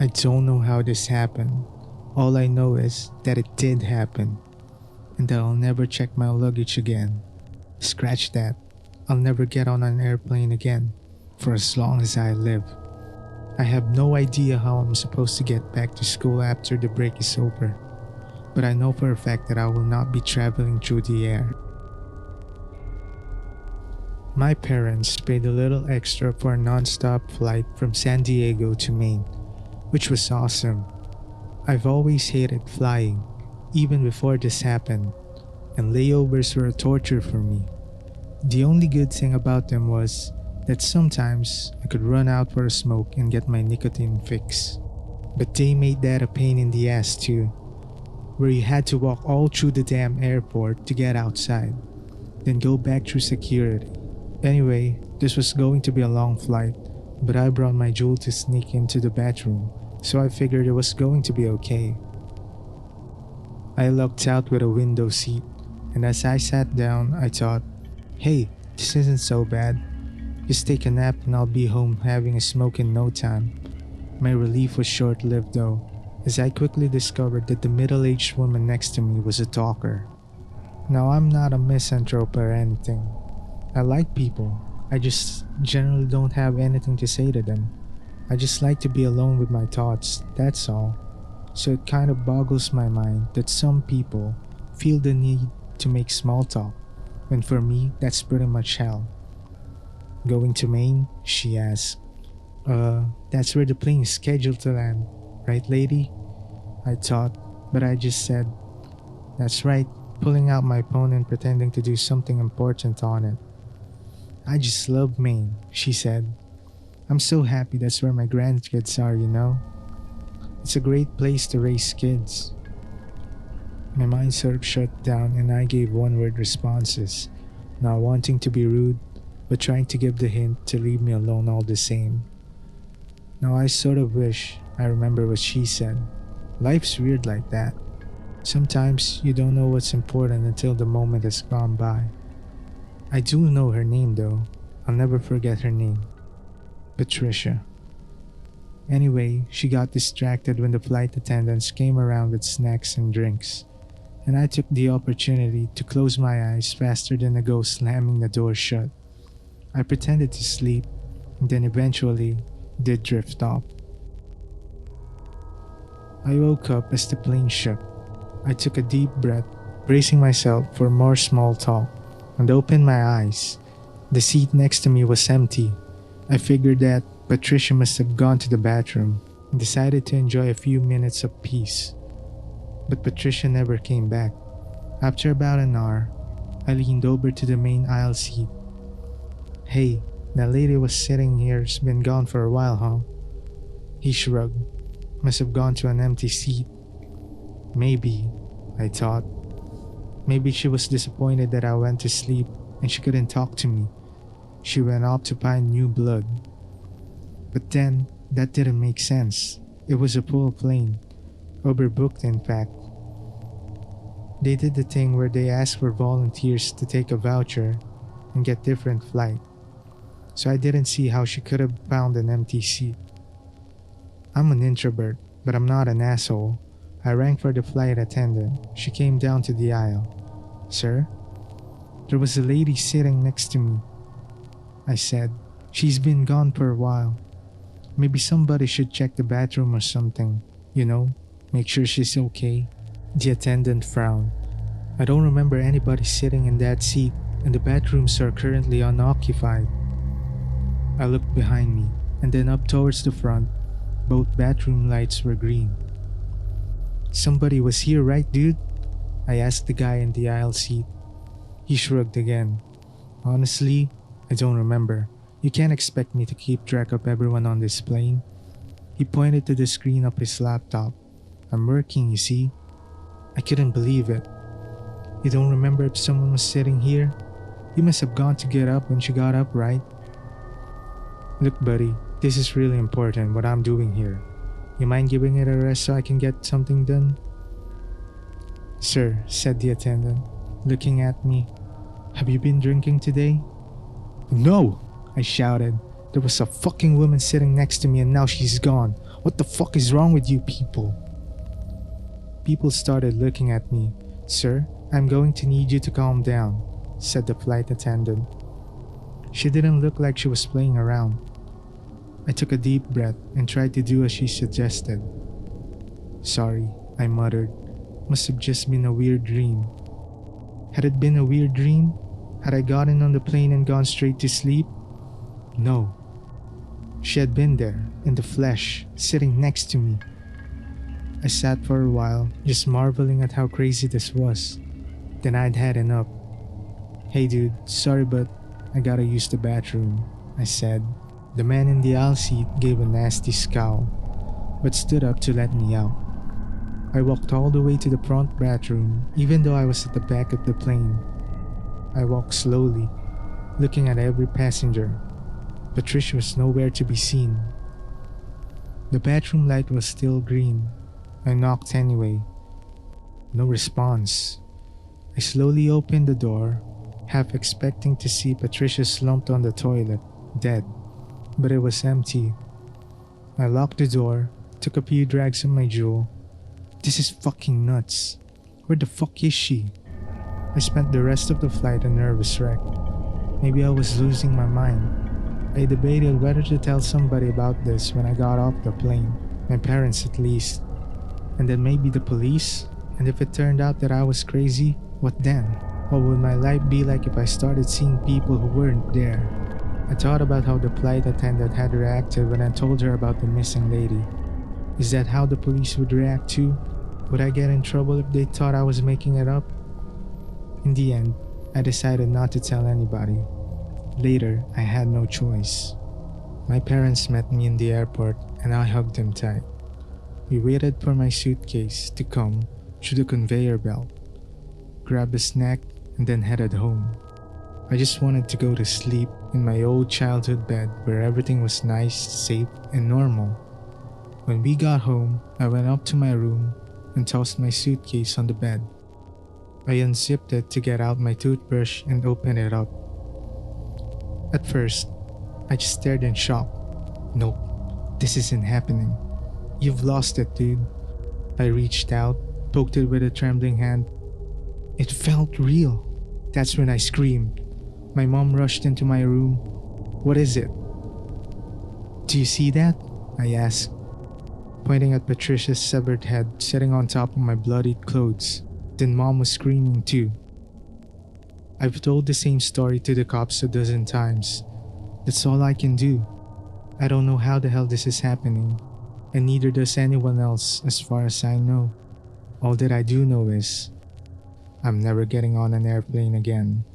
I don't know how this happened. All I know is that it did happen, and that I'll never check my luggage again. Scratch that. I'll never get on an airplane again, for as long as I live. I have no idea how I'm supposed to get back to school after the break is over, but I know for a fact that I will not be traveling through the air. My parents paid a little extra for a non-stop flight from San Diego to Maine, which was awesome. I've always hated flying, even before this happened, and layovers were a torture for me. The only good thing about them was that sometimes I could run out for a smoke and get my nicotine fix. But they made that a pain in the ass too, where you had to walk all through the damn airport to get outside, then go back through security. Anyway, this was going to be a long flight, but I brought my jewel to sneak into the bathroom, so I figured it was going to be okay. I lucked out with a window seat, and as I sat down, I thought, hey, this isn't so bad. Just take a nap and I'll be home having a smoke in no time. My relief was short-lived though, as I quickly discovered that the middle-aged woman next to me was a talker. Now, I'm not a misanthrope or anything. I like people. I just generally don't have anything to say to them. I just like to be alone with my thoughts, that's all. So it kind of boggles my mind that some people feel the need to make small talk, when for me, that's pretty much hell. Going to Maine? She asked. That's where the plane is scheduled to land, right, lady? I thought, but I just said, that's right, pulling out my phone and pretending to do something important on it. I just love Maine, she said. I'm so happy that's where my grandkids are, you know? It's a great place to raise kids. My mind sort of shut down and I gave one-word responses, not wanting to be rude, but trying to give the hint to leave me alone all the same. Now I sort of wish I remember what she said. Life's weird like that. Sometimes you don't know what's important until the moment has gone by. I do know her name though. I'll never forget her name. Patricia. Anyway, she got distracted when the flight attendants came around with snacks and drinks, and I took the opportunity to close my eyes faster than a ghost slamming the door shut. I pretended to sleep, and then eventually did drift off. I woke up as the plane shook. I took a deep breath, bracing myself for more small talk, and opened my eyes. The seat next to me was empty. I figured that Patricia must have gone to the bathroom and decided to enjoy a few minutes of peace. But Patricia never came back. After about an hour, I leaned over to the main aisle seat. Hey, that lady was sitting here's been gone for a while, huh? He shrugged. Must have gone to an empty seat. Maybe, I thought. Maybe she was disappointed that I went to sleep and she couldn't talk to me. She went off to find new blood. But then, that didn't make sense. It was a full plane. Overbooked, in fact. They did the thing where they asked for volunteers to take a voucher and get different flight. So I didn't see how she could have found an empty seat. I'm an introvert, but I'm not an asshole. I rang for the flight attendant. She came down to the aisle. Sir? There was a lady sitting next to me. I said, she's been gone for a while. Maybe somebody should check the bathroom or something. You know, make sure she's okay. The attendant frowned. I don't remember anybody sitting in that seat, and the bathrooms are currently unoccupied. I looked behind me, and then up towards the front. Both bathroom lights were green. Somebody was here, right, dude? I asked the guy in the aisle seat. He shrugged again. Honestly, I don't remember. You can't expect me to keep track of everyone on this plane. He pointed to the screen of his laptop. I'm working, you see? I couldn't believe it. You don't remember if someone was sitting here? You must have gone to get up when she got up, right? Look, buddy, this is really important what I'm doing here. You mind giving it a rest so I can get something done? Sir, said the attendant, looking at me. Have you been drinking today? No, I shouted. There was a fucking woman sitting next to me and now she's gone. What the fuck is wrong with you people? People started looking at me. Sir, I'm going to need you to calm down, said the flight attendant. She didn't look like she was playing around. I took a deep breath and tried to do as she suggested. Sorry, I muttered. Must have just been a weird dream. Had it been a weird dream? Had I gotten on the plane and gone straight to sleep? No. She had been there, in the flesh, sitting next to me. I sat for a while, just marveling at how crazy this was. Then I'd had enough. Hey dude, sorry but I gotta use the bathroom, I said. The man in the aisle seat gave a nasty scowl, but stood up to let me out. I walked all the way to the front bathroom, even though I was at the back of the plane. I walked slowly, looking at every passenger. Patricia was nowhere to be seen. The bathroom light was still green. I knocked anyway. No response. I slowly opened the door, half expecting to see Patricia slumped on the toilet, dead. But it was empty. I locked the door, took a few drags of my jewel. This is fucking nuts. Where the fuck is she? I spent the rest of the flight a nervous wreck. Maybe I was losing my mind. I debated whether to tell somebody about this when I got off the plane, my parents at least. And then maybe the police? And if it turned out that I was crazy, what then? What would my life be like if I started seeing people who weren't there? I thought about how the flight attendant had reacted when I told her about the missing lady. Is that how the police would react too? Would I get in trouble if they thought I was making it up? In the end, I decided not to tell anybody. Later, I had no choice. My parents met me in the airport and I hugged them tight. We waited for my suitcase to come through the conveyor belt, grabbed a snack, and then headed home. I just wanted to go to sleep in my old childhood bed where everything was nice, safe, and normal. When we got home, I went up to my room and tossed my suitcase on the bed. I unzipped it to get out my toothbrush and open it up. At first, I just stared in shock. Nope, this isn't happening. You've lost it, dude. I reached out, poked it with a trembling hand. It felt real. That's when I screamed. My mom rushed into my room. What is it? Do you see that? I asked, pointing at Patricia's severed head sitting on top of my bloodied clothes. Then Mom was screaming too. I've told the same story to the cops a dozen times. That's all I can do. I don't know how the hell this is happening, and neither does anyone else as far as I know. All that I do know is I'm never getting on an airplane again.